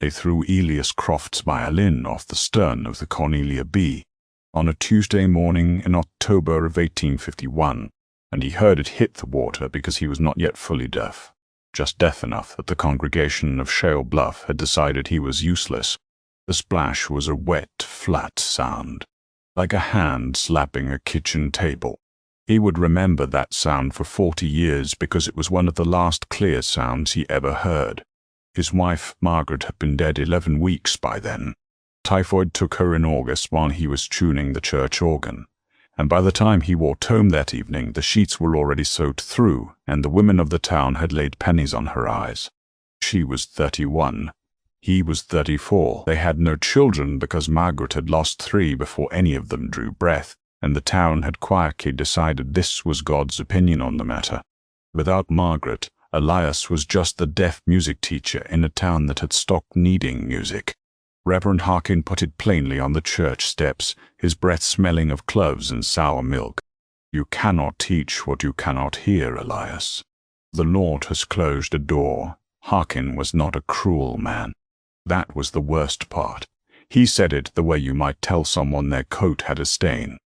They threw Elias Croft's violin off the stern of the Cornelia B. on a Tuesday morning in October of 1851, and he heard it hit the water because he was not yet fully deaf, just deaf enough that the congregation of Shale Bluff had decided he was useless. The splash was a wet, flat sound, like a hand slapping a kitchen table. He would remember that sound for 40 years because it was one of the last clear sounds he ever heard. His wife, Margaret, had been dead 11 weeks by then. Typhoid took her in August while he was tuning the church organ, and by the time he walked home that evening, the sheets were already sewed through, and the women of the town had laid pennies on her eyes. She was 31. He was 34. They had no children because Margaret had lost 3 before any of them drew breath, and the town had quietly decided this was God's opinion on the matter. Without Margaret, Elias was just the deaf music teacher in a town that had stopped needing music. Reverend Harkin put it plainly on the church steps, his breath smelling of cloves and sour milk. You cannot teach what you cannot hear, Elias. The Lord has closed a door. Harkin was not a cruel man. That was the worst part. He said it the way you might tell someone their coat had a stain.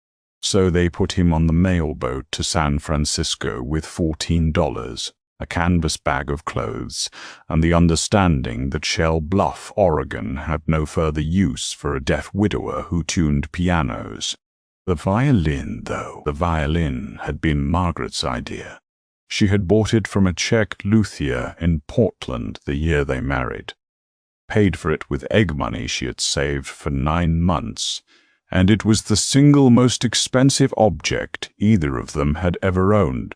So they put him on the mail boat to San Francisco with $14, a canvas bag of clothes, and the understanding that Shale Bluff, Oregon, had no further use for a deaf widower who tuned pianos. The violin had been Margaret's idea. She had bought it from a Czech luthier in Portland the year they married. Paid for it with egg money she had saved for 9 months, and it was the single most expensive object either of them had ever owned.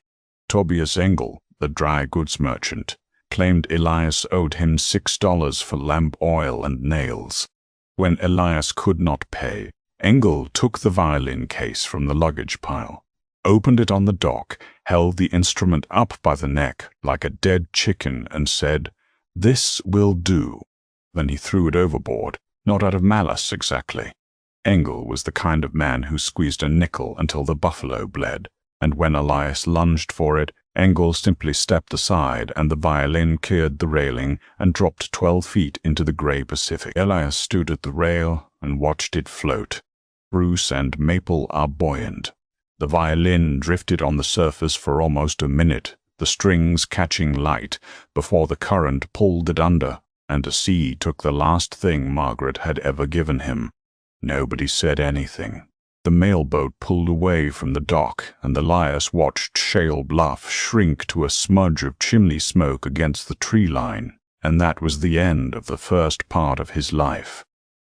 Tobias Engel, the dry goods merchant, claimed Elias owed him $6 for lamp oil and nails. When Elias could not pay, Engel took the violin case from the luggage pile, opened it on the dock, held the instrument up by the neck like a dead chicken and said, "This will do." Then he threw it overboard, not out of malice exactly. Engel was the kind of man who squeezed a nickel until the buffalo bled, and when Elias lunged for it, Engel simply stepped aside and the violin cleared the railing and dropped 12 feet into the gray Pacific. Elias stood at the rail and watched it float. Spruce and maple are buoyant. The violin drifted on the surface for almost a minute, the strings catching light, before the current pulled it under, and the sea took the last thing Margaret had ever given him. Nobody said anything. The mailboat pulled away from the dock, and Elias watched Shale Bluff shrink to a smudge of chimney smoke against the tree line, and that was the end of the first part of his life.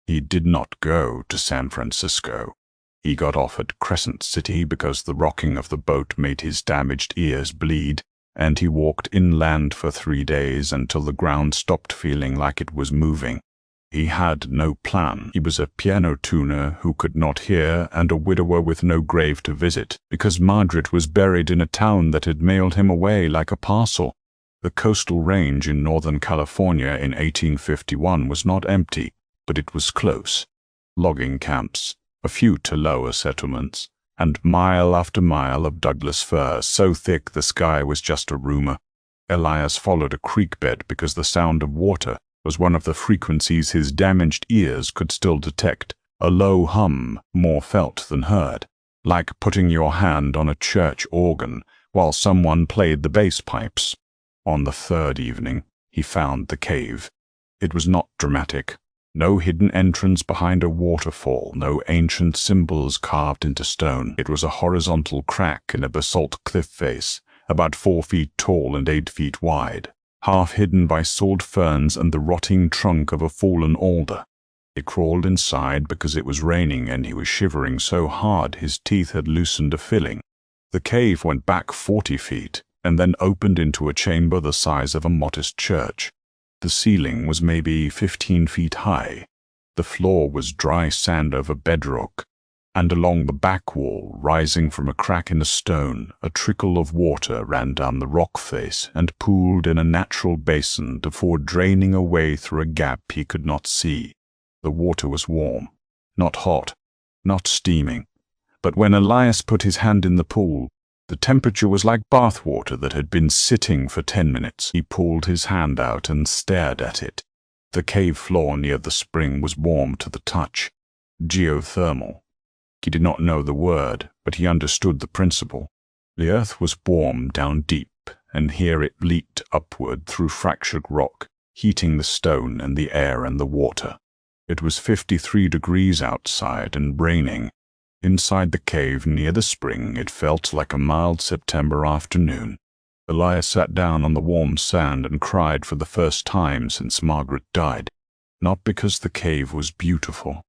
He did not go to San Francisco. He got off at Crescent City because the rocking of the boat made his damaged ears bleed, and he walked inland for 3 days until the ground stopped feeling like it was moving. He had no plan. He was a piano tuner who could not hear and a widower with no grave to visit, because Margaret was buried in a town that had mailed him away like a parcel. The coastal range in Northern California in 1851 was not empty, but it was close. Logging camps, a few Toloa settlements, and mile after mile of Douglas fir so thick the sky was just a rumor. Elias followed a creek bed because the sound of water was one of the frequencies his damaged ears could still detect, a low hum more felt than heard, like putting your hand on a church organ while someone played the bass pipes. On the 3rd evening, he found the cave. It was not dramatic. No hidden entrance behind a waterfall, no ancient symbols carved into stone. It was a horizontal crack in a basalt cliff face, about 4 feet tall and 8 feet wide, half hidden by sword ferns and the rotting trunk of a fallen alder. He crawled inside because it was raining and he was shivering so hard his teeth had loosened a filling. The cave went back 40 feet and then opened into a chamber the size of a modest church. The ceiling was maybe 15 feet high. The floor was dry sand over bedrock, and along the back wall, rising from a crack in the stone, a trickle of water ran down the rock face and pooled in a natural basin before draining away through a gap he could not see. The water was warm, not hot, not steaming, but when Elias put his hand in the pool, the temperature was like bath water that had been sitting for 10 minutes. He pulled his hand out and stared at it. The cave floor near the spring was warm to the touch. Geothermal. He did not know the word, but he understood the principle. The earth was warm down deep, and here it leaked upward through fractured rock, heating the stone and the air and the water. It was 53 degrees outside and raining. Inside the cave near the spring, it felt like a mild September afternoon. Elias sat down on the warm sand and cried for the first time since Margaret died. Not because the cave was beautiful.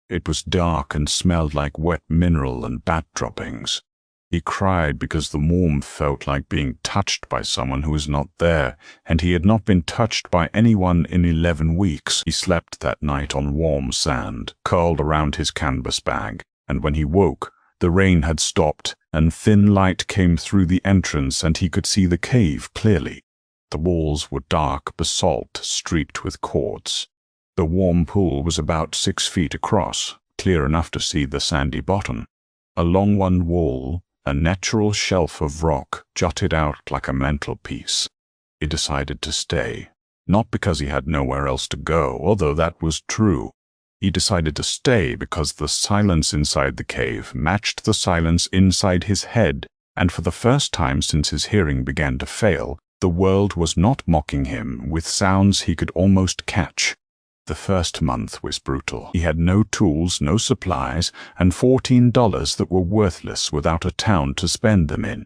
It was dark and smelled like wet mineral and bat droppings. He cried because the warmth felt like being touched by someone who was not there, and he had not been touched by anyone in 11 weeks. He slept that night on warm sand, curled around his canvas bag, and when he woke, the rain had stopped, and thin light came through the entrance, and he could see the cave clearly. The walls were dark basalt streaked with quartz. The warm pool was about 6 feet across, clear enough to see the sandy bottom. Along one wall, a natural shelf of rock jutted out like a mantelpiece. He decided to stay, not because he had nowhere else to go, although that was true. He decided to stay because the silence inside the cave matched the silence inside his head, and for the first time since his hearing began to fail, the world was not mocking him with sounds he could almost catch. The first month was brutal. He had no tools, no supplies, and $14 that were worthless without a town to spend them in.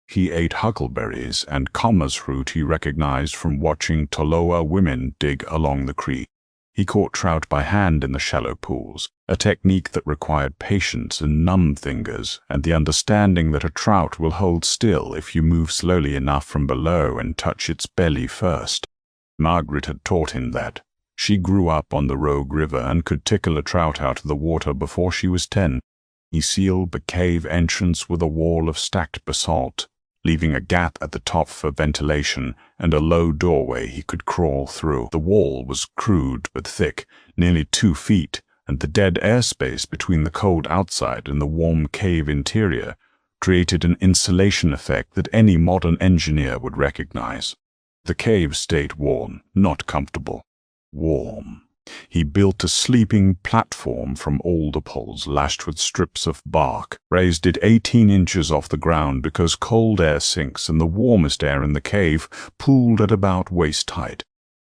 He ate huckleberries and commas root he recognized from watching Toloa women dig along the creek. He caught trout by hand in the shallow pools, a technique that required patience and numb fingers, and the understanding that a trout will hold still if you move slowly enough from below and touch its belly first. Margaret had taught him that. She grew up on the Rogue River and could tickle a trout out of the water before she was 10. He sealed the cave entrance with a wall of stacked basalt, leaving a gap at the top for ventilation and a low doorway he could crawl through. The wall was crude but thick, nearly 2 feet, and the dead airspace between the cold outside and the warm cave interior created an insulation effect that any modern engineer would recognize. The cave stayed warm, not comfortable. Warm. He built a sleeping platform from alder poles lashed with strips of bark, raised it 18 inches off the ground because cold air sinks and the warmest air in the cave pooled at about waist height.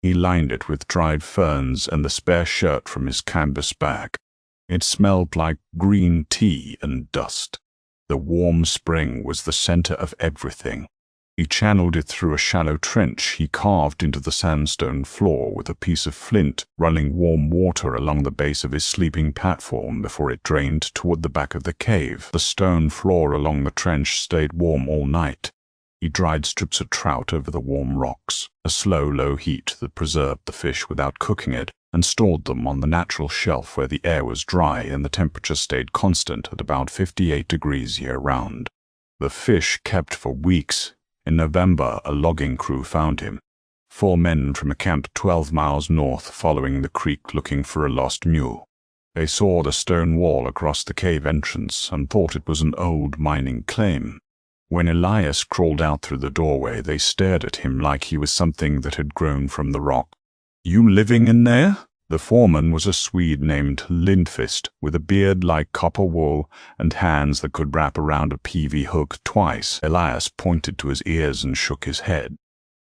He lined it with dried ferns and the spare shirt from his canvas bag. It smelled like green tea and dust. The warm spring was the center of everything. He channeled it through a shallow trench he carved into the sandstone floor with a piece of flint, running warm water along the base of his sleeping platform before it drained toward the back of the cave. The stone floor along the trench stayed warm all night. He dried strips of trout over the warm rocks, a slow, low heat that preserved the fish without cooking it, and stored them on the natural shelf where the air was dry and the temperature stayed constant at about 58 degrees year-round. The fish kept for weeks. In November, a logging crew found him. 4 men from a camp 12 miles north following the creek looking for a lost mule. They saw the stone wall across the cave entrance and thought it was an old mining claim. When Elias crawled out through the doorway, they stared at him like he was something that had grown from the rock. "You living in there?" The foreman was a Swede named Lindqvist, with a beard like copper wool and hands that could wrap around a PV hook twice. Elias pointed to his ears and shook his head.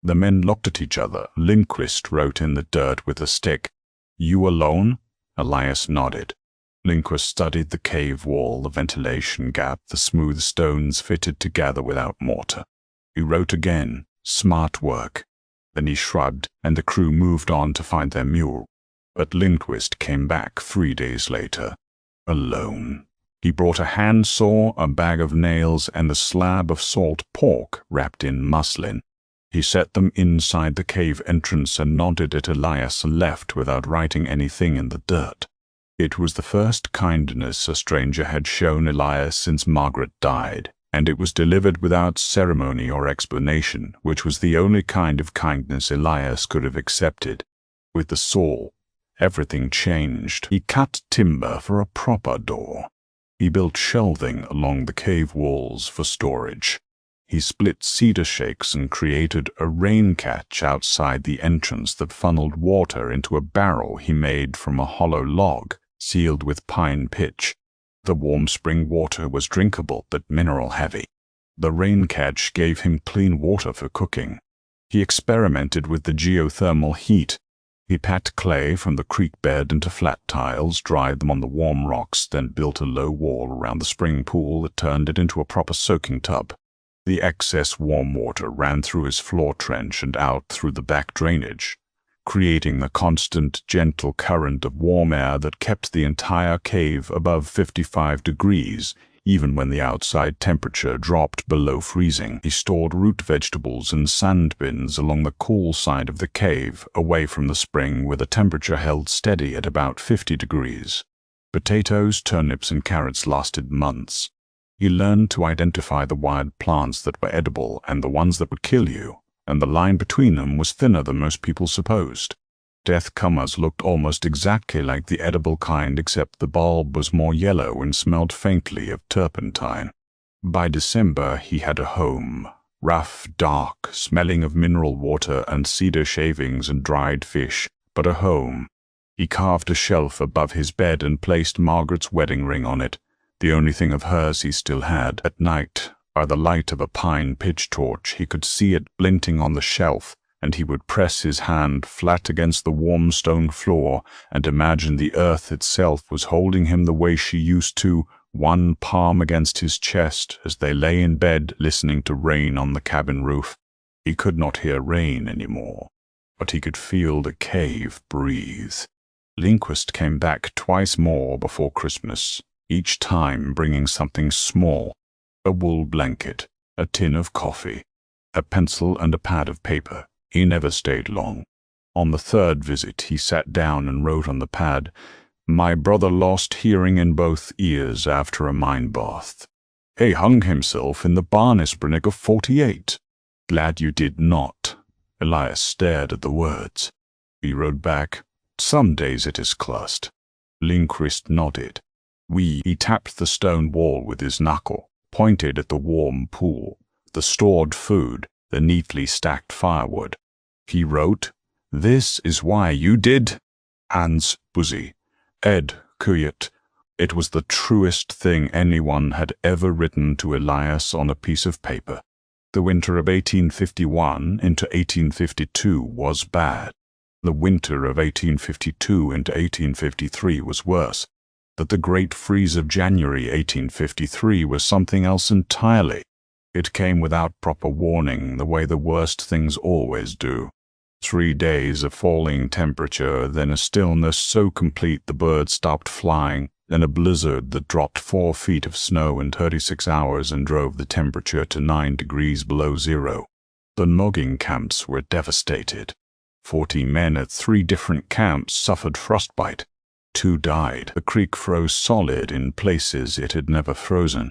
The men looked at each other. Lindqvist wrote in the dirt with a stick. "You alone?" Elias nodded. Lindqvist studied the cave wall, the ventilation gap, the smooth stones fitted together without mortar. He wrote again, "Smart work." Then he shrugged, and the crew moved on to find their mule. But Lindqvist came back 3 days later, alone. He brought a handsaw, a bag of nails, and a slab of salt pork wrapped in muslin. He set them inside the cave entrance and nodded at Elias and left without writing anything in the dirt. It was the first kindness a stranger had shown Elias since Margaret died, and it was delivered without ceremony or explanation, which was the only kind of kindness Elias could have accepted. With the saw, everything changed. He cut timber for a proper door. He built shelving along the cave walls for storage. He split cedar shakes and created a rain catch outside the entrance that funneled water into a barrel he made from a hollow log sealed with pine pitch. The warm spring water was drinkable but mineral-heavy. The rain catch gave him clean water for cooking. He experimented with the geothermal heat. He packed clay from the creek bed into flat tiles, dried them on the warm rocks, then built a low wall around the spring pool that turned it into a proper soaking tub. The excess warm water ran through his floor trench and out through the back drainage, creating the constant, gentle current of warm air that kept the entire cave above 55 degrees, even when the outside temperature dropped below freezing. He stored root vegetables in sand bins along the cool side of the cave, away from the spring, where the temperature held steady at about 50 degrees. Potatoes, turnips, and carrots lasted months. He learned to identify the wild plants that were edible and the ones that would kill you, and the line between them was thinner than most people supposed. Death comers looked almost exactly like the edible kind, except the bulb was more yellow and smelled faintly of turpentine. By December he had a home, rough, dark, smelling of mineral water and cedar shavings and dried fish, but a home. He carved a shelf above his bed and placed Margaret's wedding ring on it, the only thing of hers he still had. At night, by the light of a pine pitch torch, he could see it glinting on the shelf, and he would press his hand flat against the warm stone floor and imagine the earth itself was holding him the way she used to, one palm against his chest, as they lay in bed listening to rain on the cabin roof. He could not hear rain anymore, but he could feel the cave breathe. Lindquist came back twice more before Christmas, each time bringing something small: a wool blanket, a tin of coffee, a pencil, and a pad of paper. He never stayed long. On the third visit, he sat down and wrote on the pad, "My brother lost hearing in both ears after a mine bath. He hung himself in the barnacle of 48. Glad you did not." Elias stared at the words. He wrote back, "Some days it is clussed." Lindquist nodded. He tapped the stone wall with his knuckle, pointed at the warm pool, the stored food, the neatly stacked firewood. He wrote, "This is why you did." Hans Buzzy, Ed Kuyat. It was the truest thing anyone had ever written to Elias on a piece of paper. The winter of 1851 into 1852 was bad. The winter of 1852 into 1853 was worse. That the great freeze of January 1853 was something else entirely. It came without proper warning, the way the worst things always do. 3 days of falling temperature, then a stillness so complete the birds stopped flying, then a blizzard that dropped 4 feet of snow in 36 hours and drove the temperature to 9 degrees below zero. The logging camps were devastated. 40 men at 3 different camps suffered frostbite. 2 died. The creek froze solid in places it had never frozen.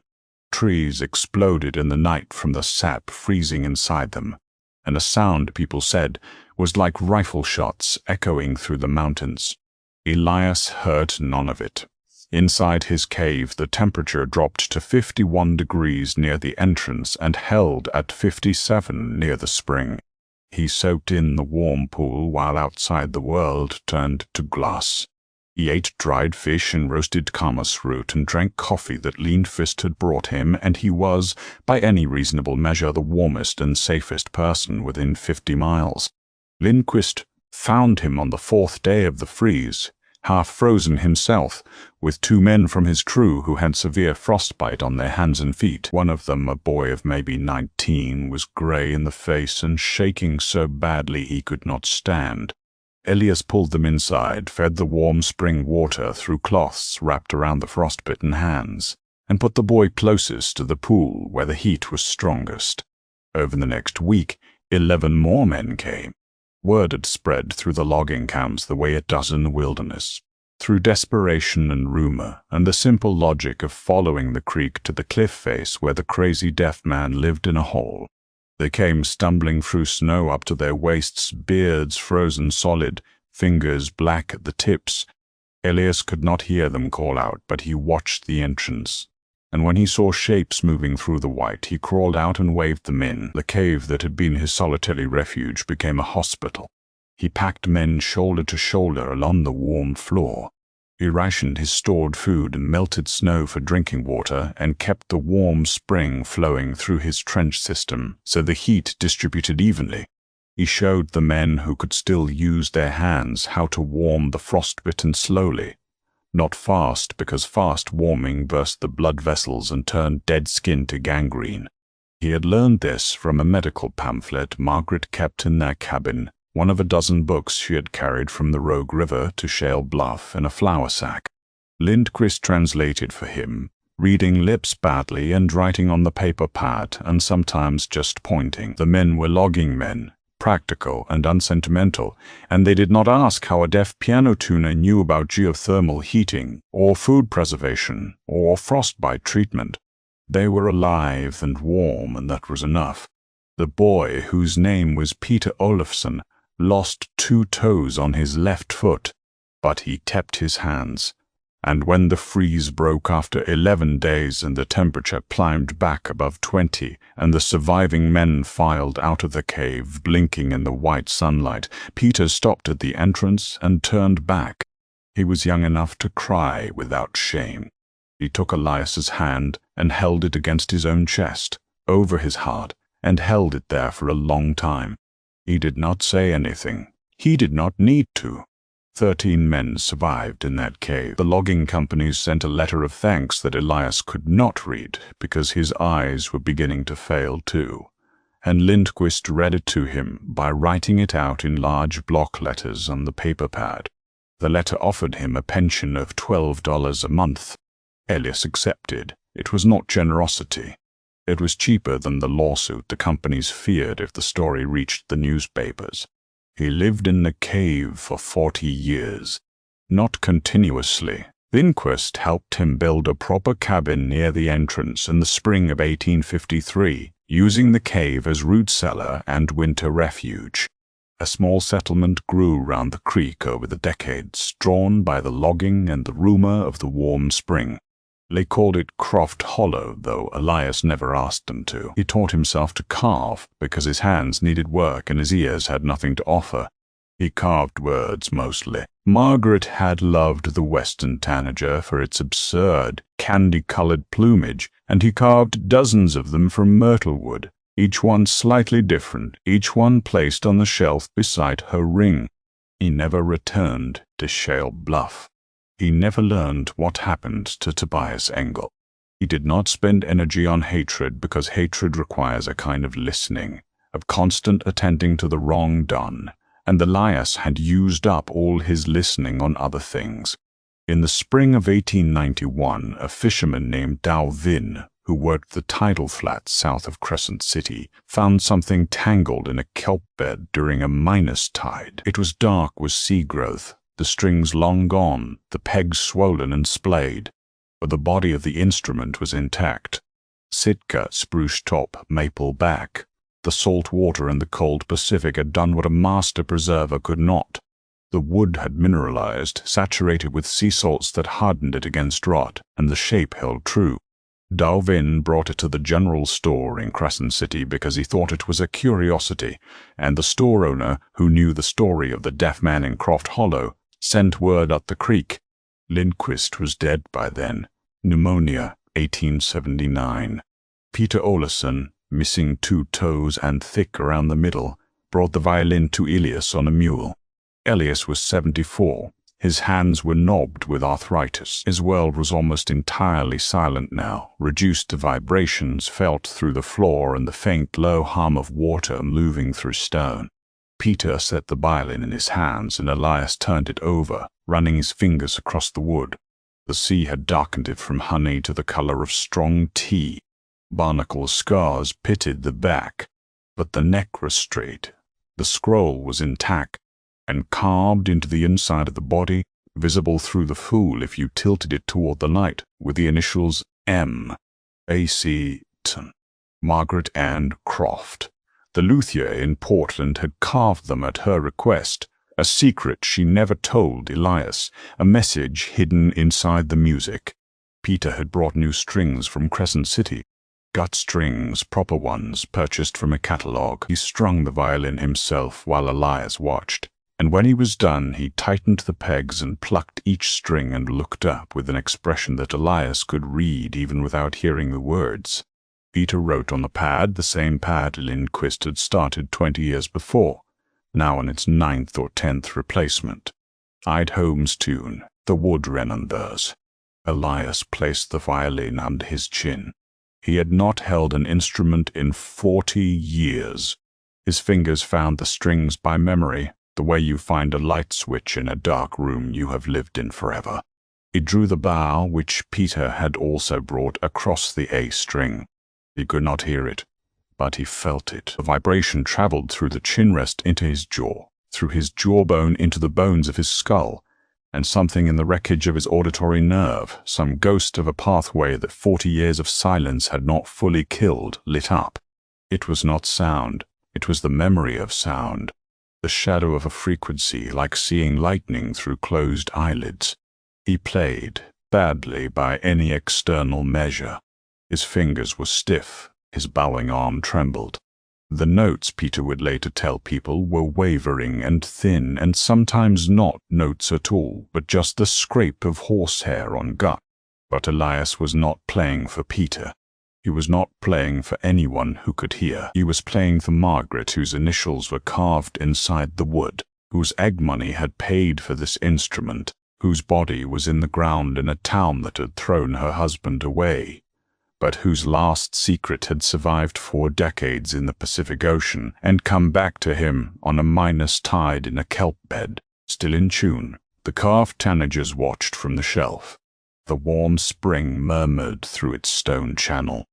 Trees exploded in the night from the sap freezing inside them, and a sound, people said, was like rifle shots echoing through the mountains. Elias heard none of it. Inside his cave, the temperature dropped to 51 degrees near the entrance and held at 57 near the spring. He soaked in the warm pool while outside the world turned to glass. He ate dried fish and roasted camas root and drank coffee that Lindquist had brought him, and he was, by any reasonable measure, the warmest and safest person within 50 miles. Lindquist found him on the 4th day of the freeze, half frozen himself, with 2 men from his crew who had severe frostbite on their hands and feet. One of them, a boy of maybe 19, was gray in the face and shaking so badly he could not stand. Elias pulled them inside, fed the warm spring water through cloths wrapped around the frostbitten hands, and put the boy closest to the pool where the heat was strongest. Over the next week, 11 more men came. Word had spread through the logging camps the way it does in the wilderness, through desperation and rumor, and the simple logic of following the creek to the cliff face where the crazy deaf man lived in a hole. They came stumbling through snow up to their waists, beards frozen solid, fingers black at the tips. Elias could not hear them call out, but he watched the entrance. and when he saw shapes moving through the white, he crawled out and waved them in. The cave that had been his solitary refuge became a hospital. He packed men shoulder to shoulder along the warm floor. He rationed his stored food and melted snow for drinking water and kept the warm spring flowing through his trench system so the heat distributed evenly. He showed the men who could still use their hands how to warm the frostbitten slowly. Not fast, because fast warming burst the blood vessels and turned dead skin to gangrene. He had learned this from a medical pamphlet Margaret kept in their cabin, one of a dozen books she had carried from the Rogue River to Shale Bluff in a flour sack. Lindquist translated for him, reading lips badly and writing on the paper pad and sometimes just pointing. The men were logging men, practical and unsentimental, and they did not ask how a deaf piano tuner knew about geothermal heating, or food preservation, or frostbite treatment. They were alive and warm, and that was enough. The boy, whose name was Peter Olofsson, lost 2 toes on his left foot, but he kept his hands. And when the freeze broke after 11 days and the temperature climbed back above 20 and the surviving men filed out of the cave, blinking in the white sunlight, Peter stopped at the entrance and turned back. He was young enough to cry without shame. He took Elias's hand and held it against his own chest, over his heart, and held it there for a long time. He did not say anything. He did not need to. 13 men survived in that cave. The logging companies sent a letter of thanks that Elias could not read because his eyes were beginning to fail too, and Lindquist read it to him by writing it out in large block letters on the paper pad. The letter offered him a pension of $12 a month. Elias accepted. It was not generosity. It was cheaper than the lawsuit the companies feared if the story reached the newspapers. He lived in the cave for 40 years. Not continuously. Lindquist helped him build a proper cabin near the entrance in the spring of 1853, using the cave as root cellar and winter refuge. A small settlement grew round the creek over the decades, drawn by the logging and the rumor of the warm spring. They called it Croft Hollow, though Elias never asked them to. He taught himself to carve because his hands needed work and his ears had nothing to offer. He carved words mostly. Margaret had loved the western tanager for its absurd, candy-colored plumage, and he carved dozens of them from myrtle wood, each one slightly different, each one placed on the shelf beside her ring. He never returned to Shale Bluff. He never learned what happened to Tobias Engel. He did not spend energy on hatred because hatred requires a kind of listening, of constant attending to the wrong done, and Elias had used up all his listening on other things. In the spring of 1891, a fisherman named Violin, who worked the tidal flats south of Crescent City, found something tangled in a kelp bed during a minus tide. It was dark with sea growth, the strings long gone, the pegs swollen and splayed, but the body of the instrument was intact. Sitka, spruce top, maple back. The salt water in the cold Pacific had done what a master preserver could not. The wood had mineralized, saturated with sea salts that hardened it against rot, and the shape held true. Violin brought it to the general store in Crescent City because he thought it was a curiosity, and the store owner, who knew the story of the deaf man in Croft Hollow, sent word up the creek. Lindquist was dead by then. Pneumonia, 1879. Peter Olofsson, missing 2 toes and thick around the middle, brought the violin to Elias on a mule. Elias was 74. His hands were knobbed with arthritis. His world was almost entirely silent now, reduced to vibrations felt through the floor and the faint low hum of water moving through stone. Peter set the violin in his hands and Elias turned it over, running his fingers across the wood. The sea had darkened it from honey to the color of strong tea. Barnacle scars pitted the back, but the neck was straight. The scroll was intact, and carved into the inside of the body, visible through the fool if you tilted it toward the light, with the initials M. A.C. Margaret Ann Croft. The luthier in Portland had carved them at her request, a secret she never told Elias, a message hidden inside the music. Peter had brought new strings from Crescent City. Gut strings, proper ones, purchased from a catalogue. He strung the violin himself while Elias watched, and when he was done he tightened the pegs and plucked each string and looked up with an expression that Elias could read even without hearing the words. Peter wrote on the pad, the same pad Lindquist had started 20 years before, now on its 9th or 10th replacement. I'd Holmes' tune, The Wood Renonders. Elias placed the violin under his chin. He had not held an instrument in 40 years. His fingers found the strings by memory, the way you find a light switch in a dark room you have lived in forever. He drew the bow, which Peter had also brought, across the A string. He could not hear it, but he felt it. The vibration traveled through the chin rest into his jaw, through his jawbone into the bones of his skull, and something in the wreckage of his auditory nerve, some ghost of a pathway that 40 years of silence had not fully killed, lit up. It was not sound, it was the memory of sound, the shadow of a frequency, like seeing lightning through closed eyelids. He played, badly by any external measure. His fingers were stiff, his bowing arm trembled. The notes, Peter would later tell people, were wavering and thin, and sometimes not notes at all, but just the scrape of horsehair on gut. But Elias was not playing for Peter. He was not playing for anyone who could hear. He was playing for Margaret, whose initials were carved inside the wood, whose egg money had paid for this instrument, whose body was in the ground in a town that had thrown her husband away, but whose last secret had survived 4 decades in the Pacific Ocean and come back to him on a minus tide in a kelp bed, still in tune. The carved tanagers watched from the shelf. The warm spring murmured through its stone channel.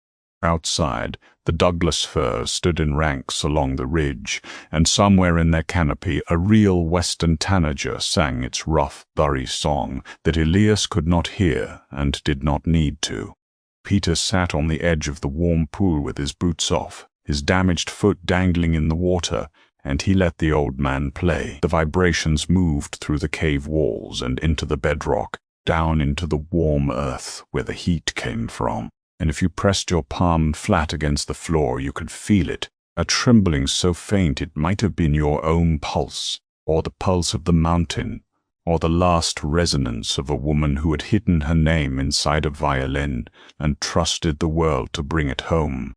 Outside, the Douglas firs stood in ranks along the ridge, and somewhere in their canopy a real western tanager sang its rough, burry song that Elias could not hear and did not need to. Peter sat on the edge of the warm pool with his boots off, his damaged foot dangling in the water, and he let the old man play. The vibrations moved through the cave walls and into the bedrock, down into the warm earth where the heat came from. And if you pressed your palm flat against the floor, you could feel it, a trembling so faint it might have been your own pulse, or the pulse of the mountain, or the last resonance of a woman who had hidden her name inside a violin and trusted the world to bring it home.